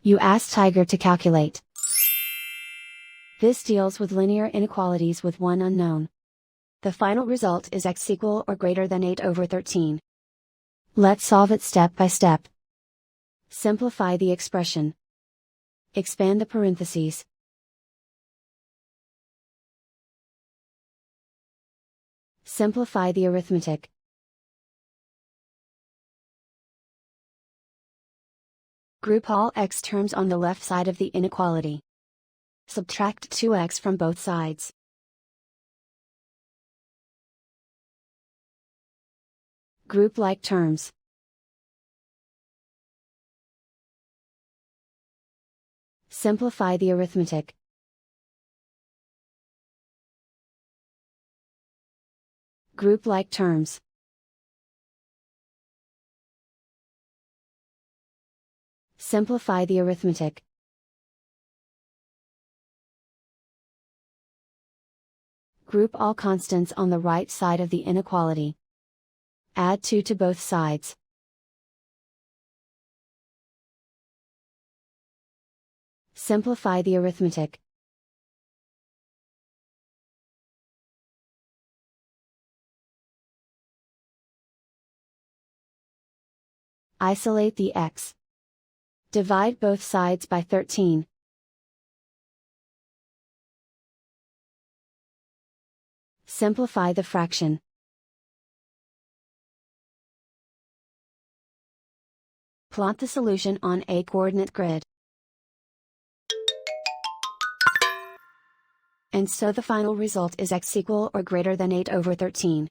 You ask Tiger to calculate. This deals with linear inequalities with one unknown. The final result is x equal or greater than 8/13. Let's solve it step by step. Simplify the expression. Expand the parentheses. Simplify the arithmetic. Group all x terms on the left side of the inequality. Subtract 2x from both sides. Group like terms. Simplify the arithmetic. Group like terms. Simplify the arithmetic. Group all constants on the right side of the inequality. Add 2 to both sides. Simplify the arithmetic. Isolate the x. Divide both sides by 13. Simplify the fraction. Plot the solution on a coordinate grid. And so the final result is x equal or greater than 8/13.